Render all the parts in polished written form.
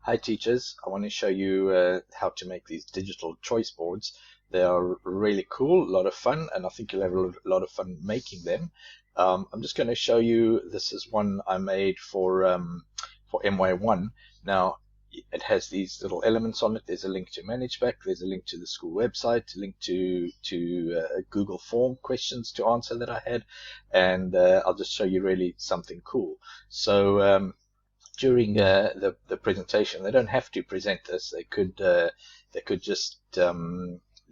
Hi teachers, I want to show you how to make these digital choice boards. They are really cool, a lot of fun, and I think you'll have a lot of fun making them. I'm just going to show you, this is one I made for MY1. Now, it has these little elements on it. There's a link to ManageBack, there's a link to the school website, a link to Google form questions to answer that I had, and I'll just show you really something cool. So during the presentation, they don't have to present this. They could just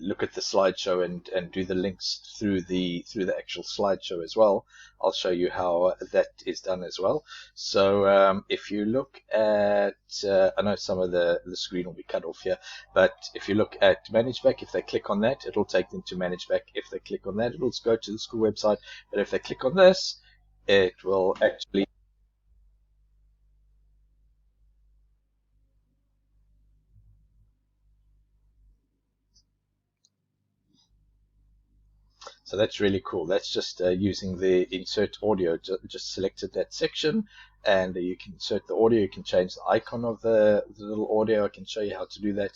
look at the slideshow and do the links through the actual slideshow as well. I'll show you how that is done as well. So if you look at, I know some of the screen will be cut off here, but if you look at ManageBack, if they click on that, it'll take them to ManageBack. If they click on that, it'll go to the school website. But if they click on this, it will actually. So that's really cool. That's just using the insert audio. Just selected that section, and you can insert the audio. You can change the icon of the little audio. I can show you how to do that.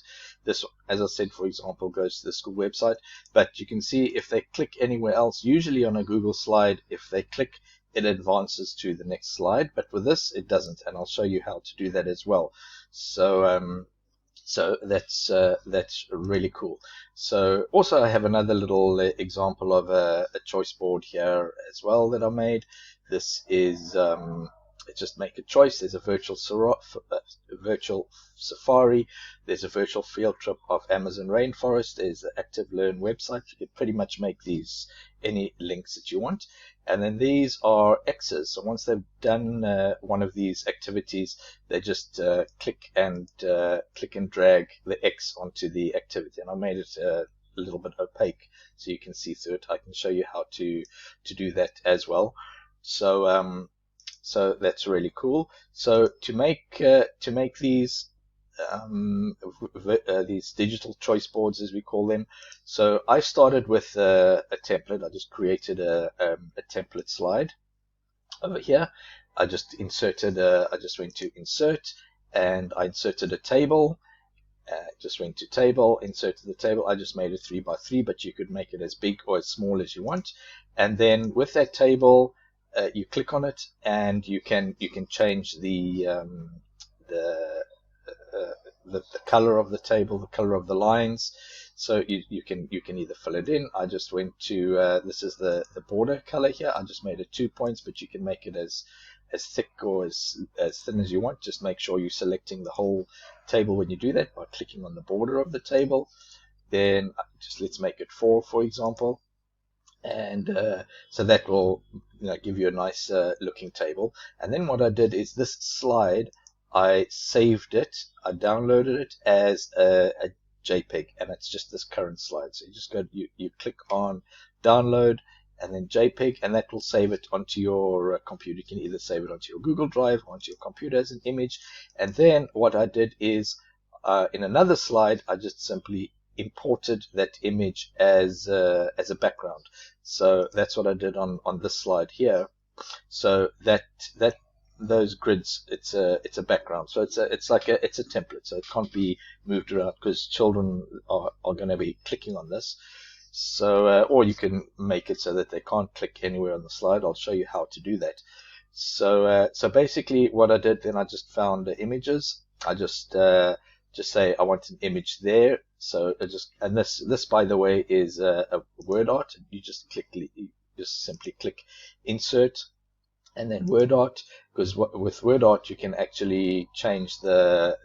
This, as I said, for example, goes to the school website. But you can see if they click anywhere else, usually on a Google slide, if they click, it advances to the next slide. But with this, it doesn't, and I'll show you how to do that as well. So that's really cool. So also I have another little example of a choice board here as well that I made. This is just make a choice. There's a virtual safari. There's a virtual field trip of Amazon rainforest. There's the Active Learn website. You can pretty much make these any links that you want. And then these are X's. So once they've done one of these activities, they just click and drag the X onto the activity. And I made it a little bit opaque so you can see through it. I can show you how to do that as well. So so that's really cool. So to make these these digital choice boards, as we call them. So I started with a template. I just created a template slide over here. I just inserted, I just went to insert, and I inserted a table. Just went to table, inserted the table. I just made it 3 by 3, but you could make it as big or as small as you want. And then with that table, you click on it, and you can change the color of the table, the color of the lines. So you can either fill it in. I just went to this is the border color here. I just made it 2 points, but you can make it as thick or as thin as you want. Just make sure you're selecting the whole table when you do that by clicking on the border of the table. Then just let's make it 4, for example. And so that will give you a nice looking table. And then what I did is this slide, I saved it, I downloaded it as a JPEG, and it's just this current slide. So you just go, you click on download, and then JPEG, and that will save it onto your computer. You can either save it onto your Google Drive or onto your computer as an image. And then what I did is in another slide, I just simply imported that image as a background. So that's what I did on this slide here. So that those grids, it's a background. So it's a template. So it can't be moved around because children are going to be clicking on this. So or you can make it so that they can't click anywhere on the slide. I'll show you how to do that. So so basically what I did, then I just found the images. I just say I want an image there. So and this by the way is a word art. You just simply click insert and then word art, because with word art you can actually change the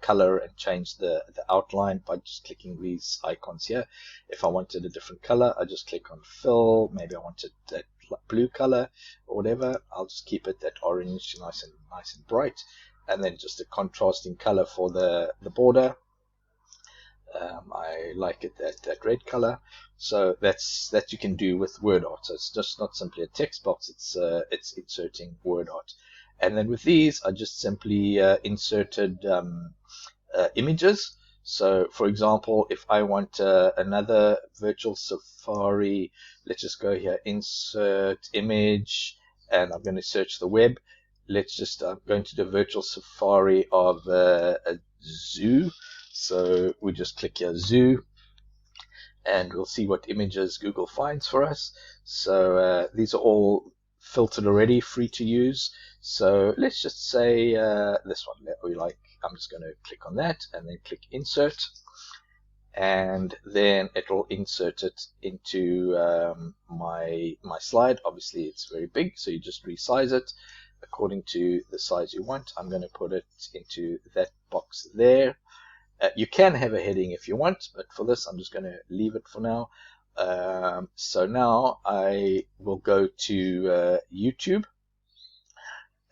color and change the outline by just clicking these icons here. If I wanted a different color, I just click on fill. Maybe I wanted that blue color or whatever. I'll just keep it that orange, nice and bright. And then just a contrasting color for the border. I like it that red color. So that you can do with word art. So it's just not simply a text box. It's inserting word art. And then with these, I just simply inserted images. So for example, if I want another virtual safari, let's just go here, insert image, and I'm going to search the web. let's just, I'm going to do a virtual safari of a zoo. So we just click here, zoo, and we'll see what images Google finds for us. So these are all filtered already, free to use. So let's just say this one that we like. I'm just going to click on that and then click insert, and then it will insert it into my slide. Obviously it's very big, so you just resize it according to the size you want. I'm going to put it into that box there. You can have a heading if you want, but for this I'm just going to leave it for now. So now I will go to YouTube,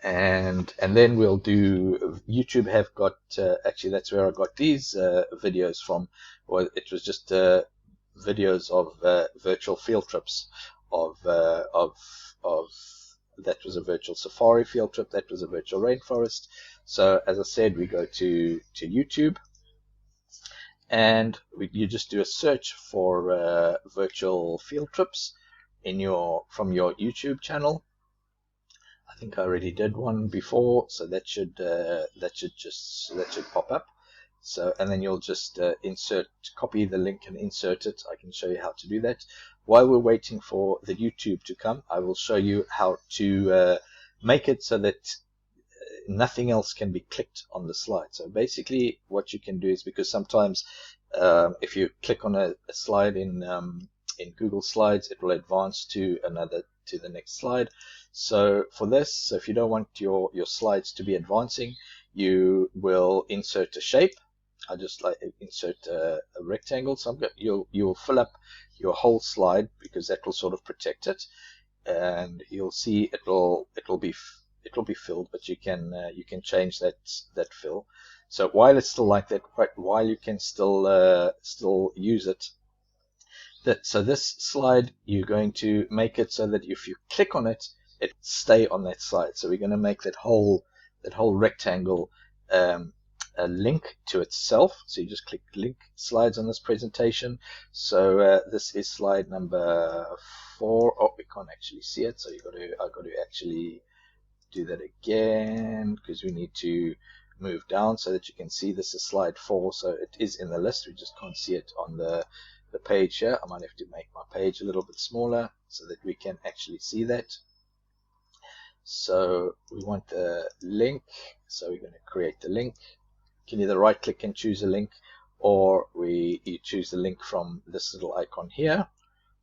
and then we'll do YouTube. Have got actually, that's where I got these videos from. Well, it was just videos of virtual field trips of that was a virtual safari field trip, that was a virtual rainforest. So as I said, we go to YouTube, and you just do a search for virtual field trips from your YouTube channel. I think I already did one before, so that should pop up. So, and then you'll just copy the link and insert it. I can show you how to do that. While we're waiting for the YouTube to come, I will show you how to make it so that nothing else can be clicked on the slide. So basically what you can do is, because sometimes if you click on a slide in Google Slides, it will advance to the next slide. So for this, so if you don't want your slides to be advancing, you will insert a shape. I just like insert a rectangle. So you'll fill up your whole slide, because that will sort of protect it, and you'll see it will be filled, but you can change that fill. So while it's still like that, while you can still use it, so this slide, you're going to make it so that if you click on it, it stay on that slide. So we're going to make that whole rectangle a link to itself. So you just click link slides on this presentation. So this is slide number 4. Oh, we can't actually see it, so I've got to actually do that again, because we need to move down so that you can see this is slide 4. So it is in the list, we just can't see it on the page here. I might have to make my page a little bit smaller so that we can actually see that. So we want the link, so we're going to create the link. You can either right click and choose a link, or you choose the link from this little icon here.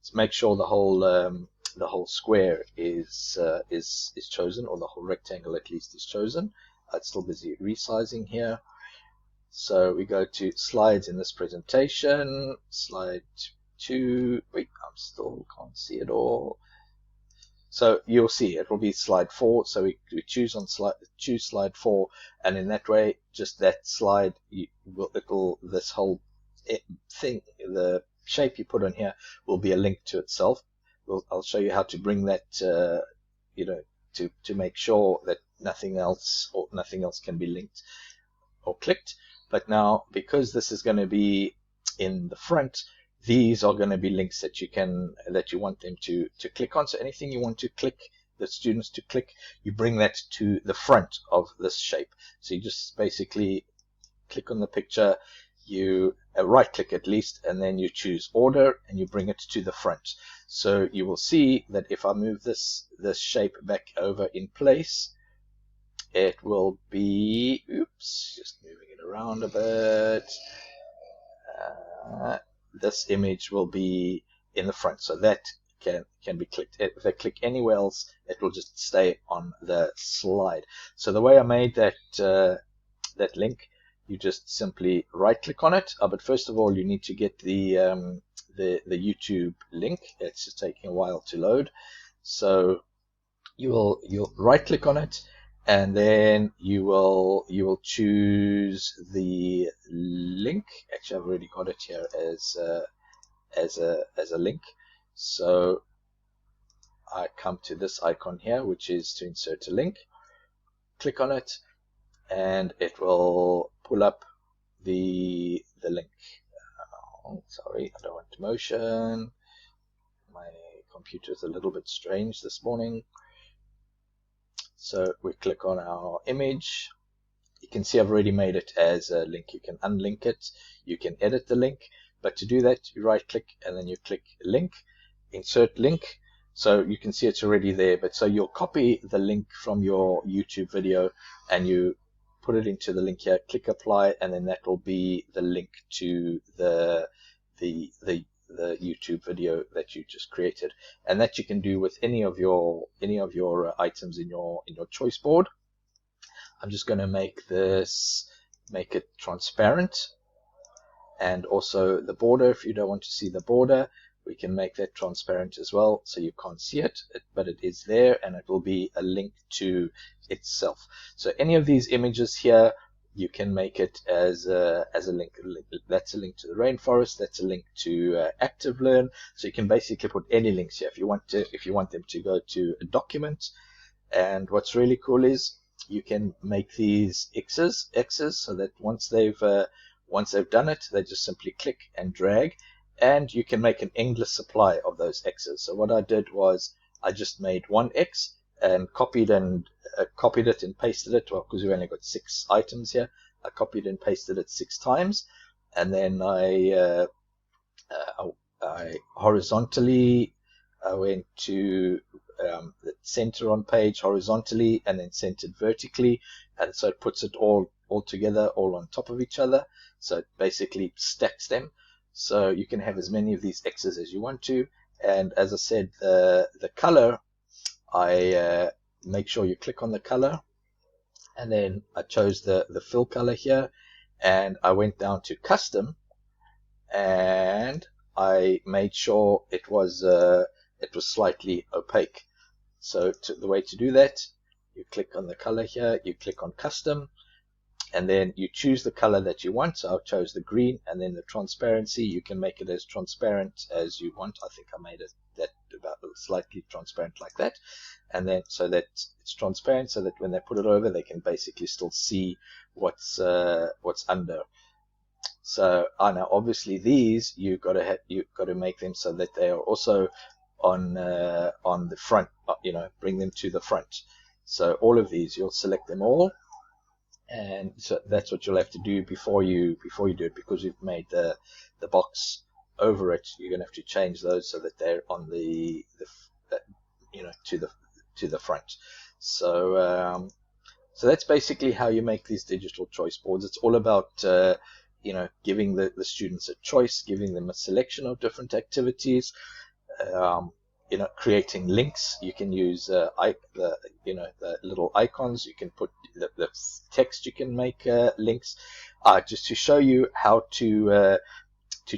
So make sure the whole square is chosen, or the whole rectangle at least is chosen. I'm still busy resizing here. So we go to slides in this presentation, slide 2. Wait, I still can't see it all. So you'll see it will be slide 4. So we choose slide 4, and in that way, just that slide, this whole thing, the shape you put on here, will be a link to itself. I'll show you how to bring that, to make sure that nothing else can be linked or clicked. But now, because this is going to be in the front, these are going to be links that you want them to click on. So anything you want to click, the students to click, you bring that to the front of this shape. So you just basically click on the picture, you right click at least, and then you choose order, and you bring it to the front. So you will see that if I move this shape back over in place, it will be, just moving it around a bit, this image will be in the front, so that can be clicked. If I click anywhere else, it will just stay on the slide. So the way I made that link, you just simply right click on it, but first of all you need to get the YouTube link. It's just taking a while to load. So you'll right click on it, and then you will choose the link. Actually, I've already got it here as a link. So I come to this icon here, which is to insert a link. Click on it, and it will pull up the link. Sorry, I don't want motion. My computer's a little bit strange this morning. So we click on our image. You can see I've already made it as a link. You can unlink it, you can edit the link, but to do that you right click and then you click link, insert link. So you can see it's already there, but so you'll copy the link from your YouTube video and you put it into the link here, click apply, and then that will be the link to the YouTube video that you just created. And that you can do with any of your items in your choice board. I'm just going to make it transparent, and also the border, if you don't want to see the border, we can make that transparent as well, so you can't see it, but it is there and it will be a link to itself. So any of these images here, you can make it as a link. That's a link to the rainforest, that's a link to ActiveLearn. So you can basically put any links here if you want them to go to a document. And what's really cool is you can make these X's so that once they've done it, they just simply click and drag, and you can make an endless supply of those X's. So what I did was I just made one X and copied it and pasted it. Well, because we only got 6 items here, I copied and pasted it 6 times, and then I horizontally went to the center on page horizontally and then centered vertically, and so it puts it all together, all on top of each other. So it basically stacks them. So you can have as many of these X's as you want to. And as I said, the color, I make sure you click on the color, and then I chose the fill color here, and I went down to custom, and I made sure it was slightly opaque. So the way to do that, you click on the color here, you click on custom, and then you choose the color that you want. So I've chose the green, and then the transparency, you can make it as transparent as you want. I think I made it that about slightly transparent like that, and then so that it's transparent, so that when they put it over, they can basically still see what's under. So now obviously these you've got to make them so that they are also on the front, bring them to the front. So all of these, you'll select them all, and so that's what you'll have to do before you do it, because you've made the box over it. You're gonna have to change those so that they're on the to the front. So so that's basically how you make these digital choice boards. It's all about giving the students a choice, giving them a selection of different activities, creating links. You can use the little icons. You can put the text. You can make links. Just to show you how to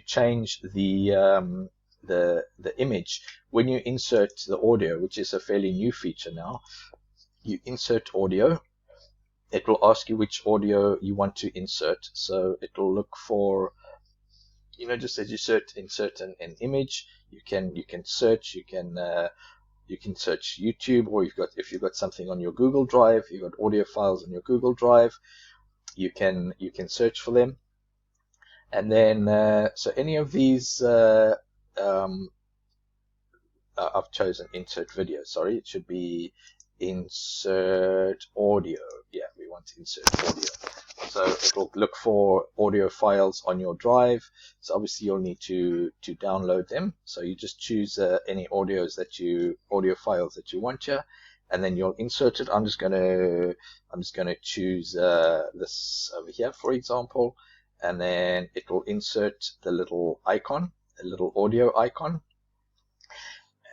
change the image when you insert the audio, which is a fairly new feature now. You insert audio. It will ask you which audio you want to insert. So it will look for, just as you insert an image, you can search, you can search YouTube, or if you've got something on your Google Drive, you've got audio files on your Google Drive, you can search for them. And then so any of these, I've chosen insert video. Sorry, it should be insert audio. Yeah, we want to insert audio. So it will look for audio files on your drive. So obviously you'll need to download them. So you just choose any audio files that you want here, and then you'll insert it. I'm just gonna choose this over here, for example, and then it will insert the little icon, a little audio icon.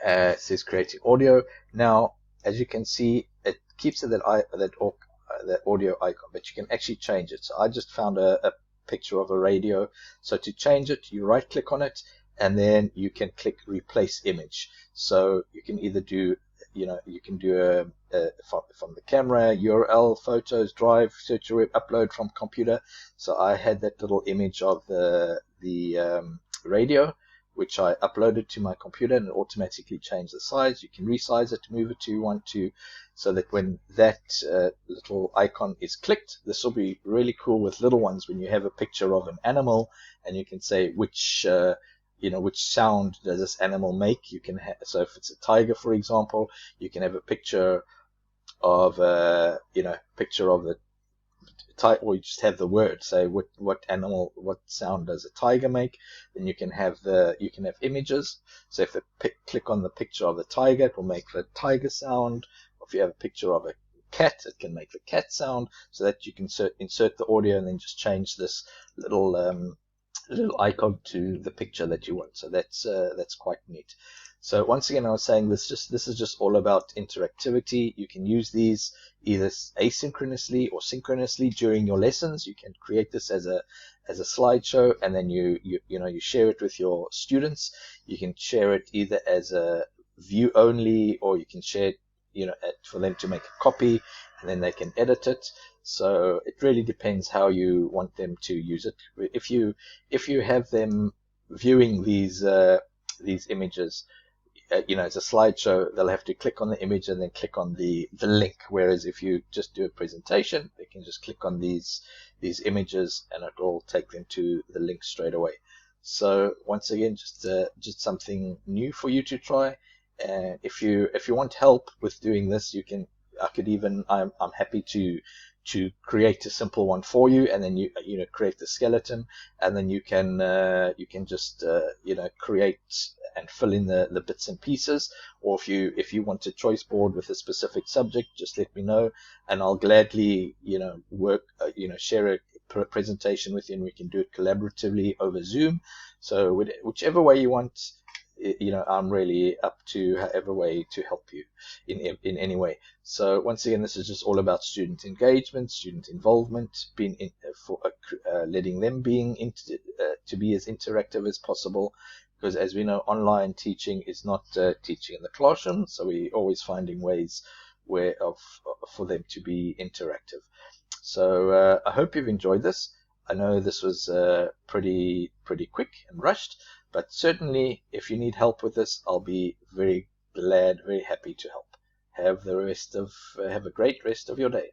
It says creating audio. Now, as you can see, it keeps it that audio icon, but you can actually change it. So I just found a picture of a radio. So to change it, you right click on it, and then you can click replace image. So you can either do, you can do from the camera, URL, photos, drive, search your web, upload from computer. So I had that little image of the radio, which I uploaded to my computer, and it automatically changed the size. You can resize it, move it to you want to, so that when that little icon is clicked, this will be really cool with little ones when you have a picture of an animal, and you can say which sound does this animal make. You can so if it's a tiger, for example, you can have a picture of picture of the or you just have the word, say what animal, what sound does a tiger make. Then you can have images. So if they click on the picture of the tiger, it will make the tiger sound. If you have a picture of a cat, it can make the cat sound, so that you can insert the audio and then just change this little icon to the picture that you want. So that's quite neat. So once again, I was saying this is just all about interactivity. You can use these either asynchronously or synchronously during your lessons. You can create this as a slideshow, and then you share it with your students. You can share it either as a view only, or you can share it for them to make a copy, and then they can edit it. So it really depends how you want them to use it. If you have them viewing these images, as a slideshow, they'll have to click on the image and then click on the link. Whereas if you just do a presentation, they can just click on these images and it will take them to the link straight away. So once again, just something new for you to try. And if you want help with doing this, I'm happy to create a simple one for you, and then you create the skeleton, and then you can just create and fill in the bits and pieces. Or if you want a choice board with a specific subject, just let me know, and I'll gladly share a presentation with you, and we can do it collaboratively over Zoom. So whichever way you want, I'm really up to however way to help you in any way. So once again, this is just all about student engagement, student involvement, letting them to be as interactive as possible. Because as we know, online teaching is not teaching in the classroom, so we're always finding ways for them to be interactive. So I hope you've enjoyed this. I know this was pretty quick and rushed, but certainly if you need help with this, I'll be very glad, very happy to help. Have a great rest of your day.